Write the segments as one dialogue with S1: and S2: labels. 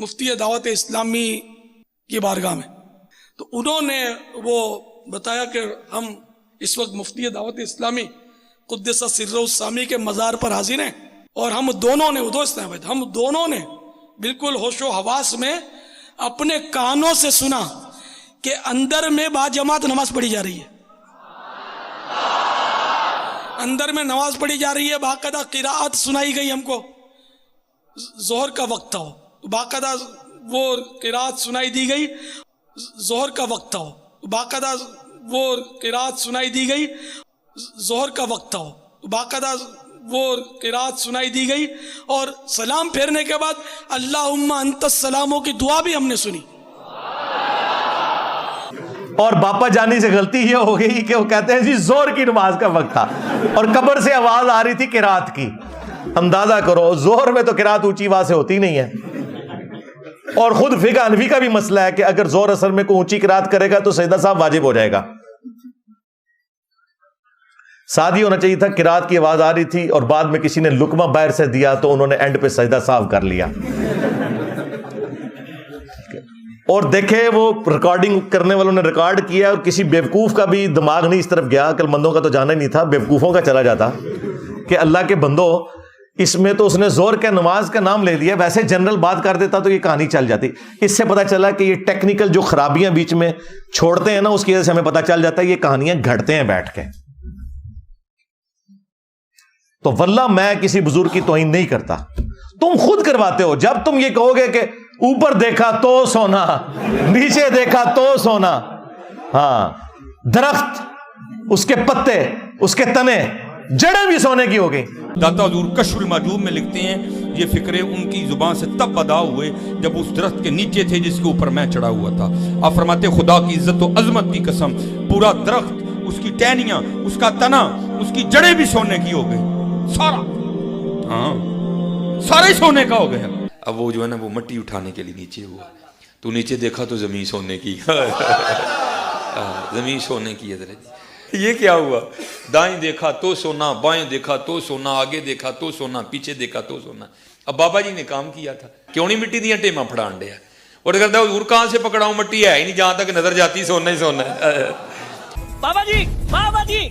S1: مفتی دعوت اسلامی کی بارگاہ میں، تو انہوں نے وہ بتایا کہ ہم اس وقت مفتی دعوت اسلامی قدس سرہ السامی کے مزار پر حاضر ہیں، اور ہم دونوں نے بالکل ہوش و حواس میں اپنے کانوں سے سنا کہ اندر میں با جماعت نماز پڑھی جا رہی ہے، اندر میں نماز پڑھی جا رہی ہے، باقاعدہ قراءت سنائی گئی، ہم کو ظہر کا وقت تھا، باقاعدہ وہ قراءت سنائی دی گئی، ظہر کا وقت تھا، باقاعدہ وہ قراءت سنائی دی گئی، ظہر کا وقت تھا، باقاعدہ وہ قراءت سنائی دی گئی، اور سلام پھیرنے کے بعد اللہم انت السلاموں کی دعا بھی ہم نے سنی۔
S2: اور باپا جانی سے غلطی یہ ہو گئی کہ وہ کہتے ہیں جی زہر کی نماز کا وقت تھا اور قبر سے آواز آ رہی تھی قراءت کی۔ اندازہ کرو زہر میں تو قراءت اونچی آواز سے ہوتی نہیں ہے، اور خود فقہ حنفی کا بھی مسئلہ ہے کہ اگر زہر اثر میں کوئی اونچی قراءت کرے گا تو سجدہ صاحب واجب ہو جائے گا۔ ساتھ ہی ہونا چاہیے تھا قراءت کی آواز آ رہی تھی اور بعد میں کسی نے لقمہ باہر سے دیا تو انہوں نے اینڈ پہ سجدہ صاحب کر لیا۔ اور دیکھے وہ ریکارڈنگ کرنے والوں نے ریکارڈ کیا، اور کسی بیوقوف کا بھی دماغ نہیں اس طرف گیا، عقل مندوں کا تو جانا ہی نہیں تھا، بیوقوفوں کا چلا جاتا کہ اللہ کے بندو اس میں تو اس نے زور کے نماز کا نام لے لیا، ویسے جنرل بات کر دیتا تو یہ کہانی چل جاتی۔ اس سے پتہ چلا کہ یہ ٹیکنیکل جو خرابیاں بیچ میں چھوڑتے ہیں نا، اس کی وجہ سے ہمیں پتہ چل جاتا ہے یہ کہانیاں گھڑتے ہیں بیٹھ کے۔ تو واللہ میں کسی بزرگ کی توہین نہیں کرتا، تم خود کرواتے ہو جب تم یہ کہو گے کہ اوپر دیکھا تو سونا، نیچے دیکھا تو سونا۔ ہاں، درخت، اس کے پتے، اس کے تنے، جڑیں بھی سونے کی ہو گئی۔
S3: داتا حضور کشف المحجوب میں لکھتے ہیں یہ فکرے ان کی زبان سے تب ادا ہوئے جب اس درخت کے نیچے تھے جس کے اوپر میں چڑھا ہوا تھا۔ آپ فرماتے خدا کی عزت و عظمت کی قسم، پورا درخت، اس کی ٹہنیاں، اس کا تنا، اس کی جڑیں بھی سونے کی ہو گئی، سارا، ہاں سارا ہی سونے کا ہو گیا۔ اب وہ جو ہے نا وہ مٹی اٹھانے کے لیے نیچے ہوا، تو نیچے دیکھا تو زمین سونے کی، زمین سونے کی ہے۔ یہ کیا ہوا؟ دائیں دیکھا تو سونا، بائیں دیکھا تو سونا، آگے دیکھا تو سونا، پیچھے دیکھا تو سونا۔ اب بابا جی نے کام کیا تھا، کیوں نہیں مٹی دیا ٹیمہ پھڑان دیا، اور کہتا ہے حضور کہاں سے پکڑاؤں، مٹی ہے ہی نہیں، جہاں تک نظر جاتی سونا ہی سونا ہے۔
S4: بابا جی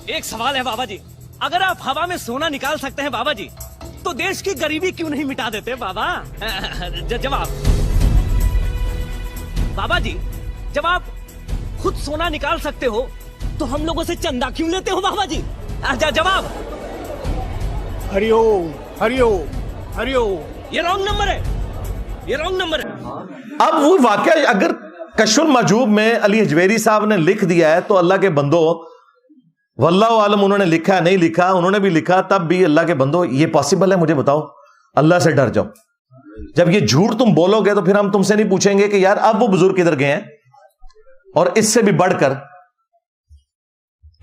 S4: ایک سوال ہے بابا جی، اگر آپ ہوا میں سونا نکال سکتے ہیں بابا جی تو دیش کی غریبی کیوں نہیں مٹا دیتے بابا؟ جواب بابا جی، جب آپ خود سونا نکال سکتے ہو تو ہم لوگوں سے چندہ کیوں لیتے ہو بابا جی؟ جواب
S5: ہری اوم ہری اوم ہری اوم۔
S4: یہ رانگ نمبر ہے، یہ رانگ نمبر ہے۔
S2: اب وہ واقعہ اگر کشف المحجوب میں علی حجویری صاحب نے لکھ دیا ہے تو اللہ کے بندو، واللہ عالم انہوں نے لکھا نہیں لکھا، انہوں نے بھی لکھا تب بھی اللہ کے بندو یہ پاسبل ہے؟ مجھے بتاؤ، اللہ سے ڈر جاؤ۔ جب یہ جھوٹ تم بولو گے تو پھر ہم تم سے نہیں پوچھیں گے کہ یار اب وہ بزرگ کدھر گئے ہیں؟ اور اس سے بھی بڑھ کر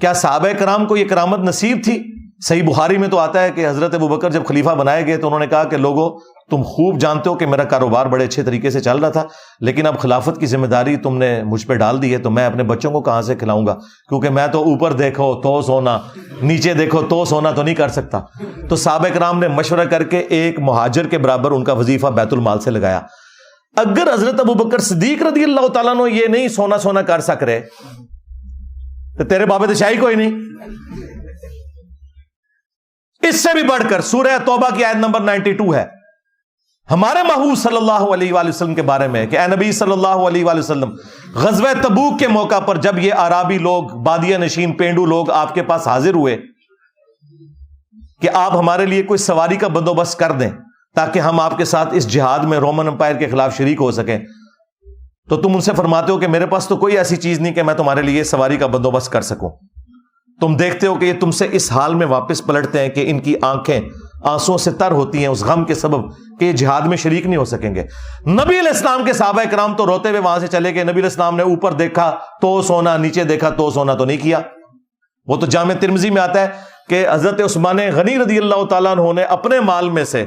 S2: کیا صحابہ کرام کو یہ کرامت نصیب تھی؟ صحیح بخاری میں تو آتا ہے کہ حضرت ابوبکر جب خلیفہ بنائے گئے تو انہوں نے کہا کہ لوگوں تم خوب جانتے ہو کہ میرا کاروبار بڑے اچھے طریقے سے چل رہا تھا، لیکن اب خلافت کی ذمہ داری تم نے مجھ پہ ڈال دی ہے، تو میں اپنے بچوں کو کہاں سے کھلاؤں گا، کیونکہ میں تو اوپر دیکھو تو سونا، نیچے دیکھو تو سونا تو نہیں کر سکتا۔ تو صحابہ کرام نے مشورہ کر کے ایک مہاجر کے برابر ان کا وظیفہ بیت المال سے لگایا۔ اگر حضرت ابوبکر صدیق رضی اللہ تعالیٰ عنہ یہ نہیں سونا کر سک رہے تو تیرے بابے تو شاہی کوئی نہیں۔ اس سے بھی بڑھ کر سورہ توبہ کی آیت نمبر 92 ہے ہمارے محبوب صلی اللہ علیہ وآلہ وسلم کے بارے میں کہ اے نبی صلی اللہ علیہ وآلہ وسلم، غزوہ تبوک کے موقع پر جب یہ عرابی لوگ، بادیہ نشین پینڈو لوگ آپ کے پاس حاضر ہوئے کہ آپ ہمارے لیے کوئی سواری کا بندوبست کر دیں تاکہ ہم آپ کے ساتھ اس جہاد میں رومن امپائر کے خلاف شریک ہو سکیں، تو تم ان سے فرماتے ہو کہ میرے پاس تو کوئی ایسی چیز نہیں کہ میں تمہارے لیے سواری کا بندوبست کر سکوں۔ تم دیکھتے ہو کہ یہ تم سے اس حال میں واپس پلٹتے ہیں کہ ان کی آنکھیں آنسوں سے تر ہوتی ہیں اس غم کے سبب کہ یہ جہاد میں شریک نہیں ہو سکیں گے۔ نبی علیہ السلام کے صحابہ کرام تو روتے ہوئے وہاں سے چلے گئے، نبی علیہ السلام نے اوپر دیکھا تو سونا، نیچے دیکھا تو سونا تو نہیں کیا۔ وہ تو جامع ترمذی میں آتا ہے کہ حضرت عثمان غنی رضی اللہ تعالیٰ عنہ نے اپنے مال میں سے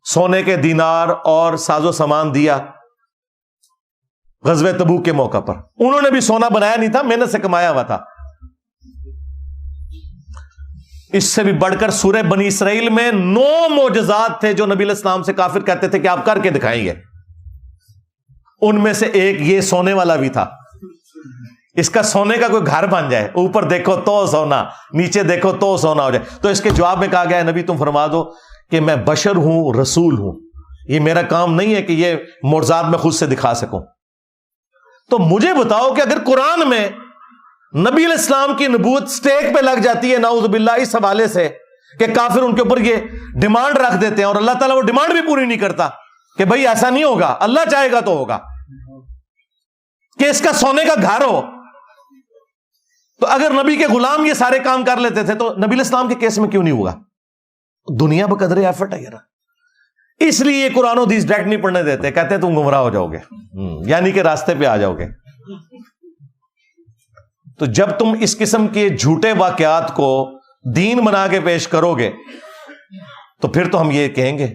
S2: سونے کے دینار اور ساز و سامان دیا غزوہ تبوک کے موقع پر۔ انہوں نے بھی سونا بنایا نہیں تھا، محنت سے کمایا ہوا تھا۔ اس سے بھی بڑھ کر سورہ بنی اسرائیل میں 9 معجزات تھے جو نبی علیہ السلام سے کافر کہتے تھے کہ آپ کر کے دکھائیں گے. ان میں سے ایک یہ سونے والا بھی تھا. اس کا سونے کا کوئی گھر بن جائے, اوپر دیکھو تو سونا, نیچے دیکھو تو سونا ہو جائے. تو اس کے جواب میں کہا گیا نبی تم فرما دو کہ میں بشر ہوں, رسول ہوں, یہ میرا کام نہیں ہے کہ یہ معجزات میں خود سے دکھا سکوں. تو مجھے بتاؤ کہ اگر قرآن میں نبی علیہ السلام کی نبوت سٹیک پہ لگ جاتی ہے نعوذ باللہ اس حوالے سے کہ کافر ان کے اوپر یہ ڈیمانڈ رکھ دیتے ہیں اور اللہ تعالیٰ وہ ڈیمانڈ بھی پوری نہیں کرتا کہ بھائی ایسا نہیں ہوگا, اللہ چاہے گا تو ہوگا, کہ اس کا سونے کا گھر ہو. تو اگر نبی کے غلام یہ سارے کام کر لیتے تھے تو نبی علیہ السلام کے کیس میں کیوں نہیں ہوگا؟ دنیا بقدر ایفرٹ ہے یار. اس لیے یہ قرآن و حدیث ڈائریکٹ نہیں پڑھنے دیتے, کہتے ہیں تم گمراہ ہو جاؤ گے, یعنی کہ راستے پہ آ جاؤ گے. تو جب تم اس قسم کے جھوٹے واقعات کو دین بنا کے پیش کرو گے تو پھر تو ہم یہ کہیں گے